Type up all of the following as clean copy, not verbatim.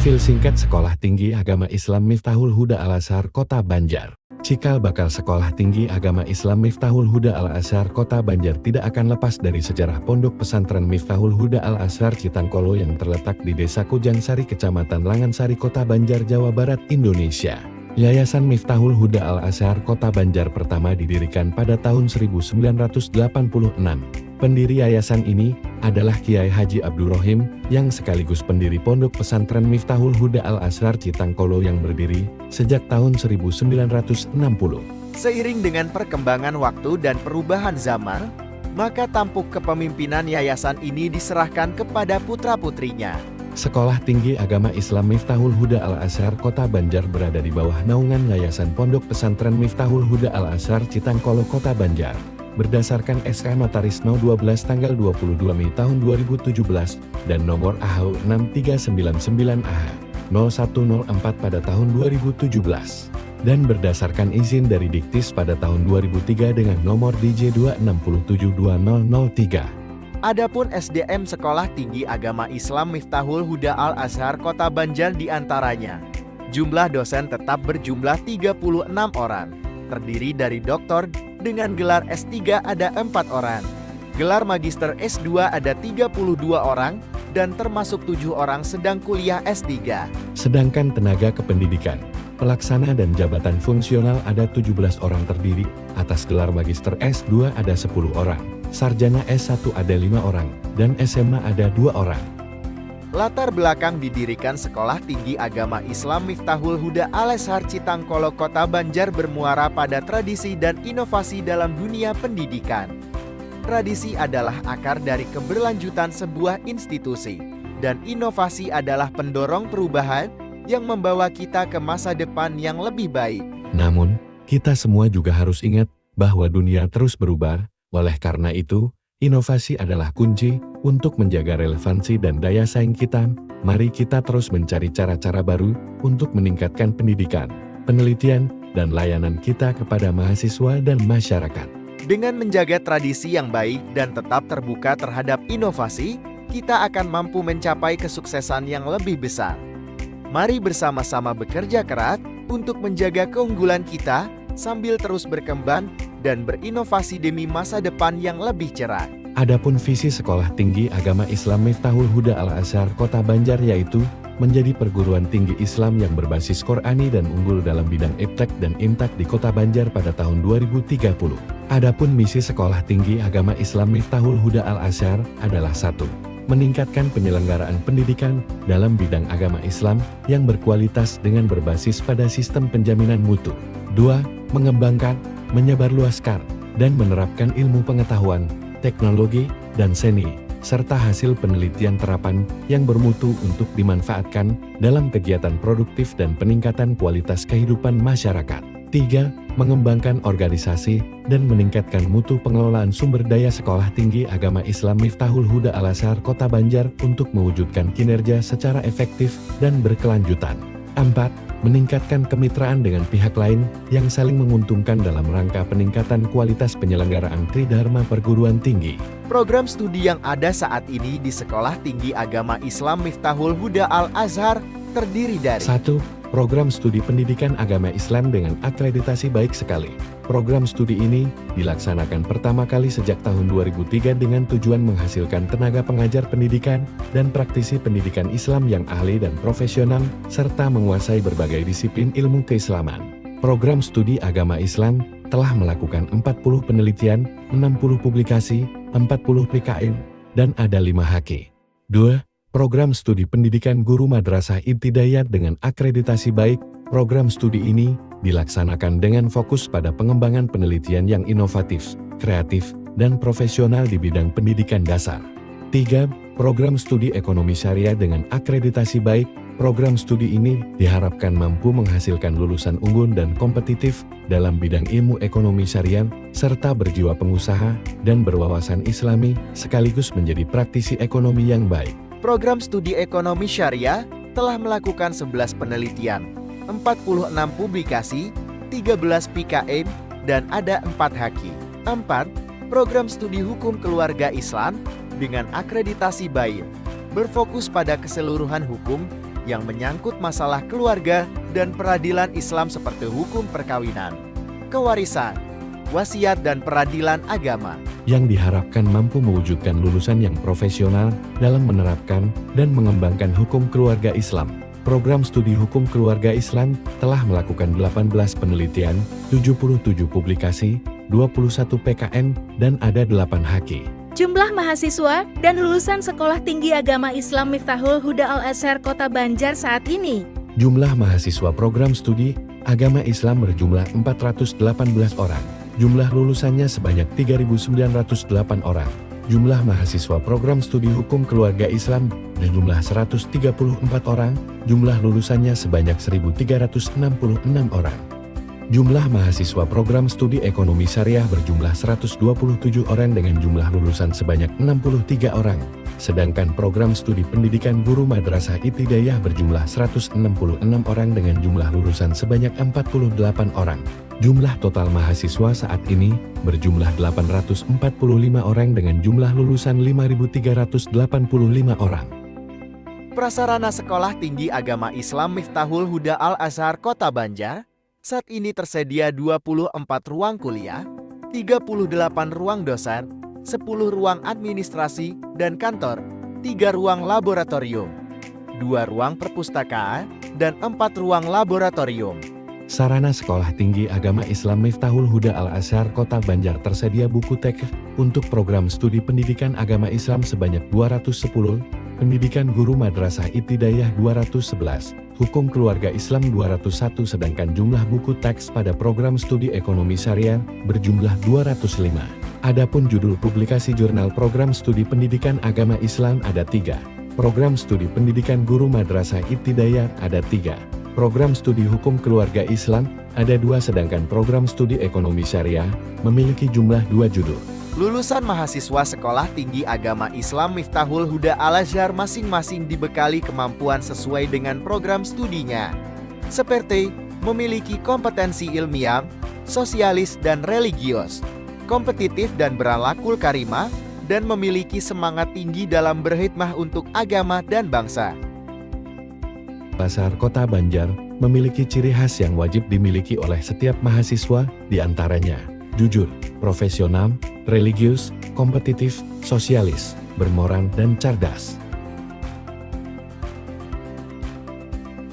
Profil singkat Sekolah Tinggi Agama Islam Miftahul Huda Al-Azhar Kota Banjar. Cikal bakal Sekolah Tinggi Agama Islam Miftahul Huda Al-Azhar Kota Banjar tidak akan lepas dari sejarah Pondok Pesantren Miftahul Huda Al-Azhar Citangkolo yang terletak di Desa Kujangsari, Kecamatan Langansari, Kota Banjar, Jawa Barat, Indonesia. Yayasan Miftahul Huda Al-Azhar Kota Banjar pertama didirikan pada tahun 1986. Pendiri yayasan ini adalah Kiai Haji Abdul Rohim, yang sekaligus pendiri Pondok Pesantren Miftahul Huda Al-Azhar Citangkolo yang berdiri sejak tahun 1960. Seiring dengan perkembangan waktu dan perubahan zaman, maka tampuk kepemimpinan yayasan ini diserahkan kepada putra-putrinya. Sekolah Tinggi Agama Islam Miftahul Huda Al-Azhar Kota Banjar berada di bawah naungan Yayasan Pondok Pesantren Miftahul Huda Al-Azhar Citangkolo Kota Banjar. Berdasarkan SK Notaris No. 12 tanggal 22 Mei tahun 2017 dan nomor AHU 6399AH 0104 pada tahun 2017 dan berdasarkan izin dari Diktis pada tahun 2003 dengan nomor DJ 2672003. Adapun SDM Sekolah Tinggi Agama Islam Miftahul Huda Al-Azhar Kota Banjar diantaranya. Jumlah dosen tetap berjumlah 36 orang, terdiri dari doktor dengan gelar S3 ada 4 orang, gelar magister S2 ada 32 orang, dan termasuk 7 orang sedang kuliah S3. Sedangkan tenaga kependidikan, pelaksana dan jabatan fungsional ada 17 orang terdiri atas gelar magister S2 ada 10 orang. Sarjana S1 ada 5 orang, dan SMA ada 2 orang. Latar belakang didirikan Sekolah Tinggi Agama Islam Miftahul Huda Al-Azhar Citangkolo Kota Banjar bermuara pada tradisi dan inovasi dalam dunia pendidikan. Tradisi adalah akar dari keberlanjutan sebuah institusi, dan inovasi adalah pendorong perubahan yang membawa kita ke masa depan yang lebih baik. Namun, kita semua juga harus ingat bahwa dunia terus berubah. Oleh karena itu, inovasi adalah kunci untuk menjaga relevansi dan daya saing kita. Mari kita terus mencari cara-cara baru untuk meningkatkan pendidikan, penelitian, dan layanan kita kepada mahasiswa dan masyarakat. Dengan menjaga tradisi yang baik dan tetap terbuka terhadap inovasi, kita akan mampu mencapai kesuksesan yang lebih besar. Mari bersama-sama bekerja keras untuk menjaga keunggulan kita sambil terus berkembang dan berinovasi demi masa depan yang lebih cerah. Adapun visi Sekolah Tinggi Agama Islam Miftahul Huda Al-Azhar Kota Banjar yaitu menjadi perguruan tinggi Islam yang berbasis Qur'ani dan unggul dalam bidang iptek dan imtak di Kota Banjar pada tahun 2030. Adapun misi Sekolah Tinggi Agama Islam Miftahul Huda Al-Azhar adalah 1. Meningkatkan penyelenggaraan pendidikan dalam bidang agama Islam yang berkualitas dengan berbasis pada sistem penjaminan mutu. 2. Mengembangkan, menyebarluaskan, dan menerapkan ilmu pengetahuan, teknologi, dan seni, serta hasil penelitian terapan yang bermutu untuk dimanfaatkan dalam kegiatan produktif dan peningkatan kualitas kehidupan masyarakat. 3. Mengembangkan organisasi dan meningkatkan mutu pengelolaan sumber daya Sekolah Tinggi Agama Islam Miftahul Huda Al-Azhar Kota Banjar untuk mewujudkan kinerja secara efektif dan berkelanjutan. 4. Meningkatkan kemitraan dengan pihak lain yang saling menguntungkan dalam rangka peningkatan kualitas penyelenggaraan Tridharma Perguruan Tinggi. Program studi yang ada saat ini di Sekolah Tinggi Agama Islam Miftahul Huda Al-Azhar terdiri dari 1. Program studi pendidikan agama Islam dengan akreditasi baik sekali. Program studi ini dilaksanakan pertama kali sejak tahun 2003 dengan tujuan menghasilkan tenaga pengajar pendidikan dan praktisi pendidikan Islam yang ahli dan profesional, serta menguasai berbagai disiplin ilmu keislaman. Program studi agama Islam telah melakukan 40 penelitian, 60 publikasi, 40 PKM, dan ada 5 HQ. 2. Program studi pendidikan guru madrasah ibtidaiyah dengan akreditasi baik. Program studi ini dilaksanakan dengan fokus pada pengembangan penelitian yang inovatif, kreatif, dan profesional di bidang pendidikan dasar. 3. Program studi ekonomi syariah dengan akreditasi baik. Program studi ini diharapkan mampu menghasilkan lulusan unggul dan kompetitif dalam bidang ilmu ekonomi syariah, serta berjiwa pengusaha dan berwawasan islami, sekaligus menjadi praktisi ekonomi yang baik. Program studi ekonomi syariah telah melakukan 11 penelitian, 46 publikasi, 13 PKM, dan ada 4 HQ. 4. Program studi hukum keluarga Islam dengan akreditasi baik, berfokus pada keseluruhan hukum yang menyangkut masalah keluarga dan peradilan Islam seperti hukum perkawinan, kewarisan, wasiat dan peradilan agama. Yang diharapkan mampu mewujudkan lulusan yang profesional dalam menerapkan dan mengembangkan hukum keluarga Islam. Program studi hukum keluarga Islam telah melakukan 18 penelitian, 77 publikasi, 21 PKN, dan ada 8 HQ. Jumlah mahasiswa dan lulusan Sekolah Tinggi Agama Islam Miftahul Huda Al-Azhar Kota Banjar saat ini. Jumlah mahasiswa program studi agama Islam berjumlah 418 orang. Jumlah lulusannya sebanyak 3.908 orang. Jumlah mahasiswa program studi hukum keluarga Islam berjumlah 134 orang. Jumlah lulusannya sebanyak 1.366 orang. Jumlah mahasiswa program studi ekonomi syariah berjumlah 127 orang dengan jumlah lulusan sebanyak 63 orang. Sedangkan program studi pendidikan guru madrasah Ibtidaiyah berjumlah 166 orang dengan jumlah lulusan sebanyak 48 orang. Jumlah total mahasiswa saat ini berjumlah 845 orang dengan jumlah lulusan 5.385 orang. Prasarana Sekolah Tinggi Agama Islam Miftahul Huda Al-Azhar Kota Banjar saat ini tersedia 24 ruang kuliah, 38 ruang dosen, 10 ruang administrasi dan kantor, 3 ruang laboratorium, 2 ruang perpustakaan, dan 4 ruang laboratorium. Sarana Sekolah Tinggi Agama Islam Miftahul Huda Al-Azhar Kota Banjar tersedia buku teks untuk program studi pendidikan agama Islam sebanyak 210, pendidikan guru madrasah Ibtidaiyah 211, hukum keluarga Islam 201 sedangkan jumlah buku teks pada program studi ekonomi syariah berjumlah 205. Adapun judul publikasi jurnal program studi pendidikan agama Islam ada 3. Program studi pendidikan guru madrasah Ibtidaiyah ada 3. Program studi hukum keluarga Islam ada 2 sedangkan program studi ekonomi syariah memiliki jumlah 2 judul. Lulusan mahasiswa Sekolah Tinggi Agama Islam Miftahul Huda Al-Azhar masing-masing dibekali kemampuan sesuai dengan program studinya, seperti memiliki kompetensi ilmiah, sosialis dan religius, kompetitif dan berakhlakul karimah, dan memiliki semangat tinggi dalam berkhidmah untuk agama dan bangsa. Al-Azhar Kota Banjar memiliki ciri khas yang wajib dimiliki oleh setiap mahasiswa, diantaranya jujur, profesional, religius, kompetitif, sosialis, bermoral, dan cerdas.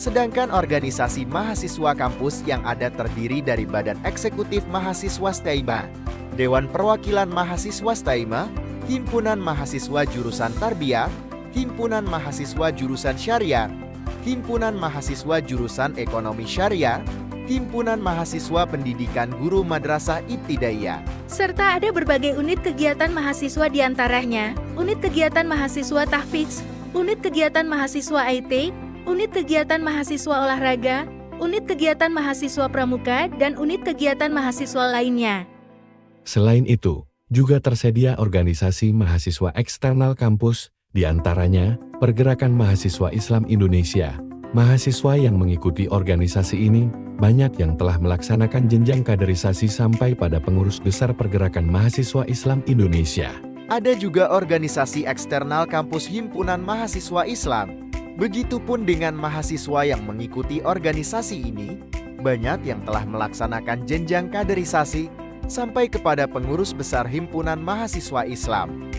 Sedangkan organisasi mahasiswa kampus yang ada terdiri dari Badan Eksekutif Mahasiswa STAIMA, Dewan Perwakilan Mahasiswa STAIMA, Himpunan Mahasiswa Jurusan Tarbiyah, Himpunan Mahasiswa Jurusan Syariah, Himpunan Mahasiswa Jurusan Ekonomi Syariah, Himpunan Mahasiswa Pendidikan Guru Madrasah Ibtidaiyah. Serta ada berbagai unit kegiatan mahasiswa diantaranya, unit kegiatan mahasiswa tahfidz, unit kegiatan mahasiswa IT, unit kegiatan mahasiswa olahraga, unit kegiatan mahasiswa pramuka, dan unit kegiatan mahasiswa lainnya. Selain itu, juga tersedia organisasi mahasiswa eksternal kampus, diantaranya Pergerakan Mahasiswa Islam Indonesia. Mahasiswa yang mengikuti organisasi ini, banyak yang telah melaksanakan jenjang kaderisasi sampai pada pengurus besar Pergerakan Mahasiswa Islam Indonesia. Ada juga organisasi eksternal kampus Himpunan Mahasiswa Islam. Begitupun dengan mahasiswa yang mengikuti organisasi ini, banyak yang telah melaksanakan jenjang kaderisasi sampai kepada pengurus besar Himpunan Mahasiswa Islam.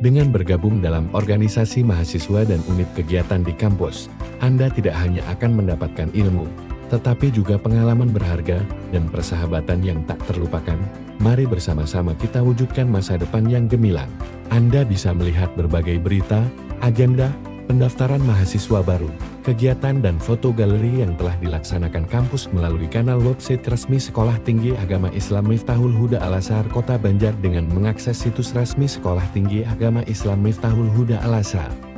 Dengan bergabung dalam organisasi mahasiswa dan unit kegiatan di kampus, Anda tidak hanya akan mendapatkan ilmu, tetapi juga pengalaman berharga dan persahabatan yang tak terlupakan. Mari bersama-sama kita wujudkan masa depan yang gemilang. Anda bisa melihat berbagai berita, agenda, pendaftaran mahasiswa baru, kegiatan dan foto galeri yang telah dilaksanakan kampus melalui kanal website resmi Sekolah Tinggi Agama Islam Miftahul Huda Al-Azhar Kota Banjar dengan mengakses situs resmi Sekolah Tinggi Agama Islam Miftahul Huda Al-Azhar.